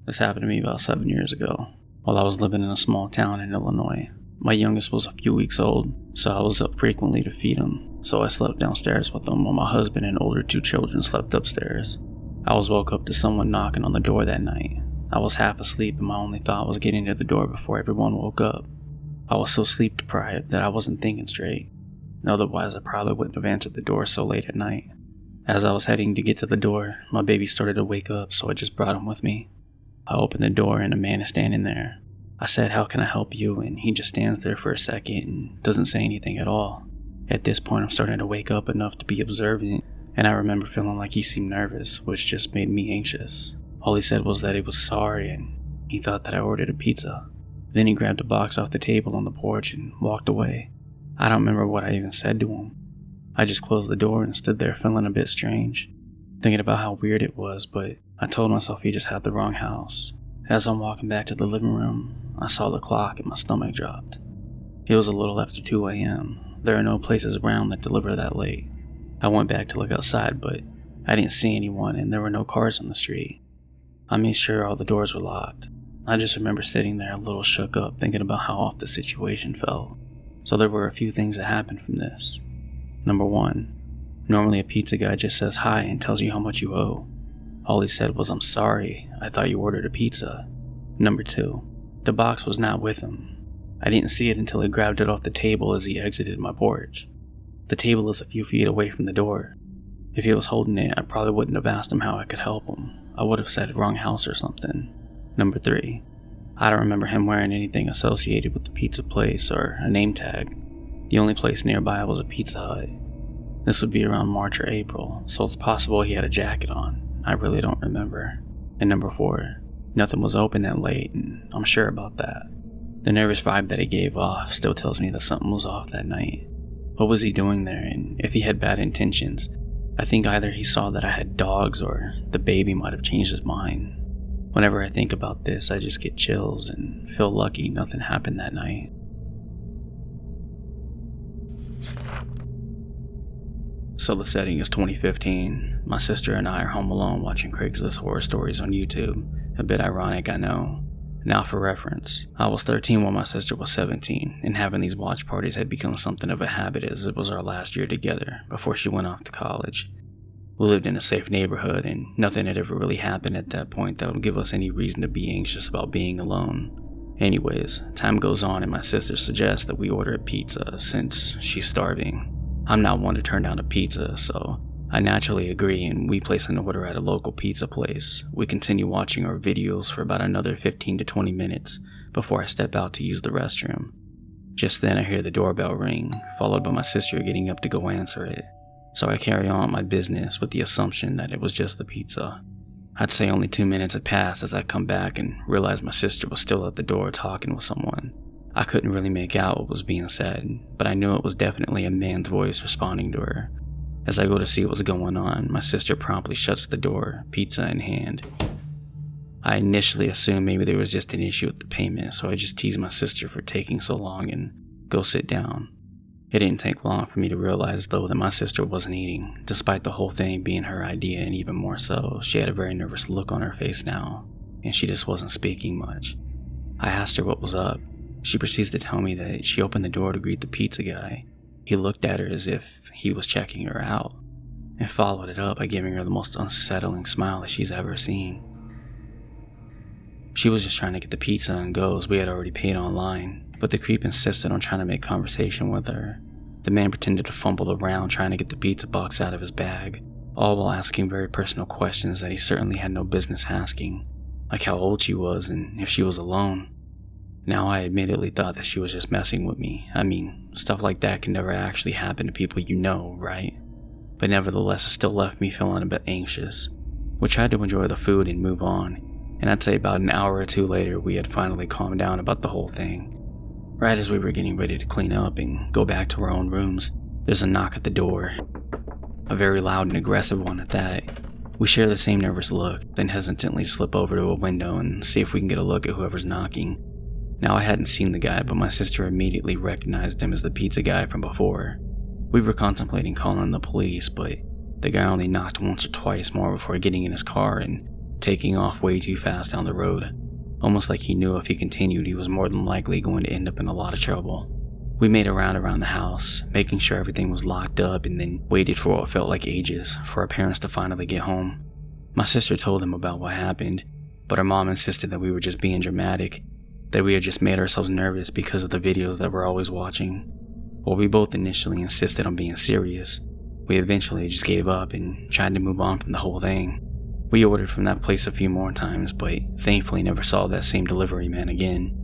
This happened to me about 7 years ago, while I was living in a small town in Illinois. My youngest was a few weeks old, so I was up frequently to feed him, so I slept downstairs with him while my husband and older 2 children slept upstairs. I was woke up to someone knocking on the door that night. I was half asleep and my only thought was getting to the door before everyone woke up. I was so sleep deprived that I wasn't thinking straight. Otherwise, I probably wouldn't have answered the door so late at night. As I was heading to get to the door, my baby started to wake up, so I just brought him with me. I opened the door and a man is standing there. I said, "How can I help you?" And he just stands there for a second and doesn't say anything at all. At this point, I'm starting to wake up enough to be observant, and I remember feeling like he seemed nervous, which just made me anxious. All he said was that he was sorry and he thought that I ordered a pizza. Then he grabbed a box off the table on the porch and walked away. I don't remember what I even said to him. I just closed the door and stood there feeling a bit strange, thinking about how weird it was, but I told myself he just had the wrong house. As I'm walking back to the living room, I saw the clock and my stomach dropped. It was a little after 2 a.m. There are no places around that deliver that late. I went back to look outside, but I didn't see anyone and there were no cars on the street. I made sure all the doors were locked. I just remember sitting there a little shook up, thinking about how off the situation felt. So there were a few things that happened from this. Number 1, normally a pizza guy just says hi and tells you how much you owe. All he said was, "I'm sorry, I thought you ordered a pizza." Number 2, the box was not with him. I didn't see it until he grabbed it off the table as he exited my porch. The table is a few feet away from the door. If he was holding it, I probably wouldn't have asked him how I could help him. I would have said wrong house or something. Number 3, I don't remember him wearing anything associated with the pizza place or a name tag. The only place nearby was a Pizza Hut. This would be around March or April, so it's possible he had a jacket on. I really don't remember. And number 4, nothing was open that late, and I'm sure about that. The nervous vibe that he gave off still tells me that something was off that night. What was he doing there, and if he had bad intentions? I think either he saw that I had dogs or the baby might have changed his mind. Whenever I think about this, I just get chills and feel lucky nothing happened that night. So the setting is 2015. My sister and I are home alone watching Craigslist horror stories on YouTube. A bit ironic, I know. Now for reference, I was 13 when my sister was 17, and having these watch parties had become something of a habit as it was our last year together before she went off to college. We lived in a safe neighborhood and nothing had ever really happened at that point that would give us any reason to be anxious about being alone. Anyways, time goes on and my sister suggests that we order a pizza since she's starving. I'm not one to turn down a pizza, so I naturally agree and we place an order at a local pizza place. We continue watching our videos for about another 15 to 20 minutes before I step out to use the restroom. Just then I hear the doorbell ring, followed by my sister getting up to go answer it. So I carry on my business with the assumption that it was just the pizza. I'd say only 2 minutes had passed as I come back and realized my sister was still at the door talking with someone. I couldn't really make out what was being said, but I knew it was definitely a man's voice responding to her. As I go to see what's going on, my sister promptly shuts the door, pizza in hand. I initially assumed maybe there was just an issue with the payment, so I just teased my sister for taking so long and go sit down. It didn't take long for me to realize though that my sister wasn't eating, despite the whole thing being her idea, and even more so, she had a very nervous look on her face now, and she just wasn't speaking much. I asked her what was up. She proceeds to tell me that she opened the door to greet the pizza guy. He looked at her as if he was checking her out, and followed it up by giving her the most unsettling smile that she's ever seen. She was just trying to get the pizza and go as we had already paid online, but the creep insisted on trying to make conversation with her. The man pretended to fumble around trying to get the pizza box out of his bag, all while asking very personal questions that he certainly had no business asking, like how old she was and if she was alone. Now I admittedly thought that she was just messing with me. I mean, stuff like that can never actually happen to people you know, right? But nevertheless, it still left me feeling a bit anxious. We tried to enjoy the food and move on, and I'd say about an hour or 2 later we had finally calmed down about the whole thing. Right as we were getting ready to clean up and go back to our own rooms, there's a knock at the door. A very loud and aggressive one at that. We share the same nervous look, then hesitantly slip over to a window and see if we can get a look at whoever's knocking. Now I hadn't seen the guy, but my sister immediately recognized him as the pizza guy from before. We were contemplating calling the police, but the guy only knocked once or twice more before getting in his car and taking off way too fast down the road, almost like he knew if he continued he was more than likely going to end up in a lot of trouble. We made a round around the house, making sure everything was locked up, and then waited for what felt like ages for our parents to finally get home. My sister told them about what happened, but our mom insisted that we were just being dramatic, that we had just made ourselves nervous because of the videos that we're always watching. While we both initially insisted on being serious, we eventually just gave up and tried to move on from the whole thing. We ordered from that place a few more times, but thankfully never saw that same delivery man again.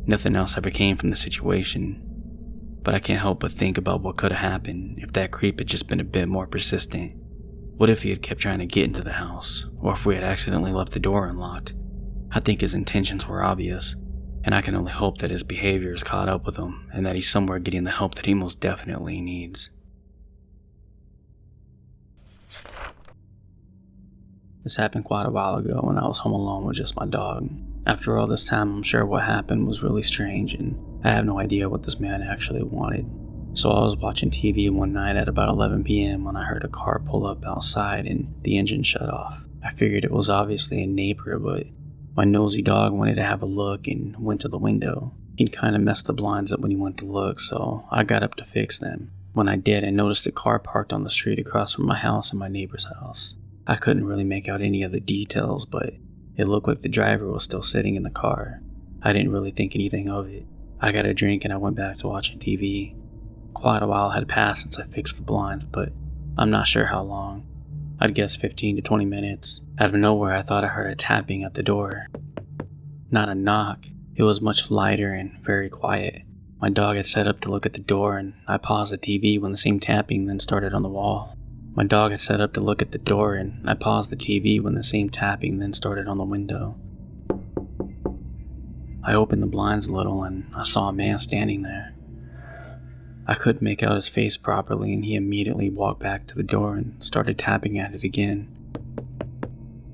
Nothing else ever came from the situation. But I can't help but think about what could have happened if that creep had just been a bit more persistent. What if he had kept trying to get into the house, or if we had accidentally left the door unlocked? I think his intentions were obvious, and I can only hope that his behavior has caught up with him and that he's somewhere getting the help that he most definitely needs. This happened quite a while ago when I was home alone with just my dog. After all this time, I'm sure what happened was really strange, and I have no idea what this man actually wanted. So I was watching TV one night at about 11 p.m. when I heard a car pull up outside and the engine shut off. I figured it was obviously a neighbor, but my nosy dog wanted to have a look and went to the window. He'd kind of messed the blinds up when he went to look, so I got up to fix them. When I did, I noticed a car parked on the street across from my house and my neighbor's house. I couldn't really make out any of the details, but it looked like the driver was still sitting in the car. I didn't really think anything of it. I got a drink and I went back to watching TV. Quite a while had passed since I fixed the blinds, but I'm not sure how long. I'd guess 15 to 20 minutes. Out of nowhere, I thought I heard a tapping at the door. Not a knock. It was much lighter and very quiet. My dog had set up to look at the door, and I paused the TV when the same tapping then started on the wall. My dog had set up to look at the door, and I paused the TV when the same tapping then started on the window. I opened the blinds a little, and I saw a man standing there. I couldn't make out his face properly, and he immediately walked back to the door and started tapping at it again.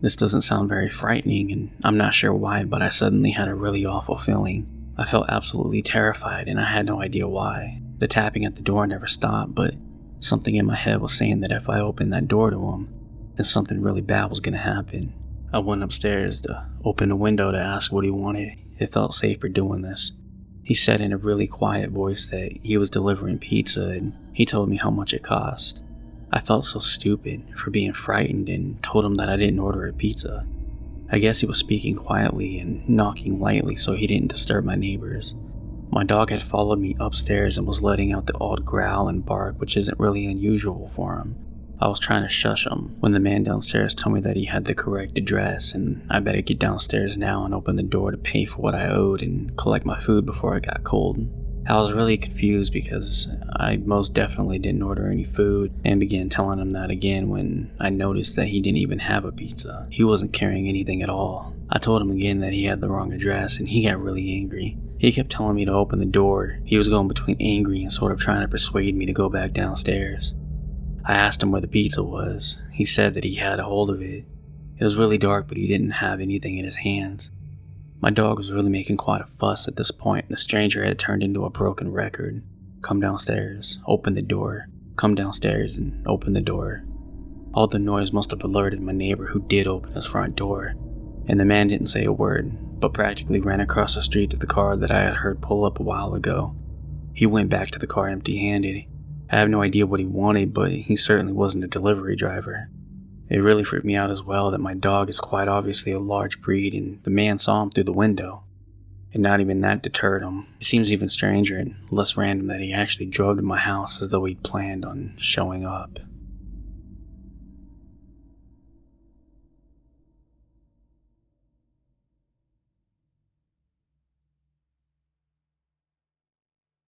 This doesn't sound very frightening, and I'm not sure why, but I suddenly had a really awful feeling. I felt absolutely terrified, and I had no idea why. The tapping at the door never stopped, but something in my head was saying that if I opened that door to him, then something really bad was going to happen. I went upstairs to open the window to ask what he wanted. It felt safer doing this. He said in a really quiet voice that he was delivering pizza, and he told me how much it cost. I felt so stupid for being frightened and told him that I didn't order a pizza. I guess he was speaking quietly and knocking lightly so he didn't disturb my neighbors. My dog had followed me upstairs and was letting out the odd growl and bark, which isn't really unusual for him. I was trying to shush him when the man downstairs told me that he had the correct address and I better get downstairs now and open the door to pay for what I owed and collect my food before it got cold. I was really confused because I most definitely didn't order any food and began telling him that again when I noticed that he didn't even have a pizza. He wasn't carrying anything at all. I told him again that he had the wrong address and he got really angry. He kept telling me to open the door. He was going between angry and sort of trying to persuade me to go back downstairs. I asked him where the pizza was. He said that he had a hold of it. It was really dark, but he didn't have anything in his hands. My dog was really making quite a fuss at this point, and the stranger had turned into a broken record. Come downstairs, open the door. Come downstairs and open the door. All the noise must have alerted my neighbor who did open his front door, and the man didn't say a word, but practically ran across the street to the car that I had heard pull up a while ago. He went back to the car empty-handed. I have no idea what he wanted, but he certainly wasn't a delivery driver. It really freaked me out as well that my dog is quite obviously a large breed and the man saw him through the window. And not even that deterred him. It seems even stranger and less random that he actually drove to my house as though he'd planned on showing up.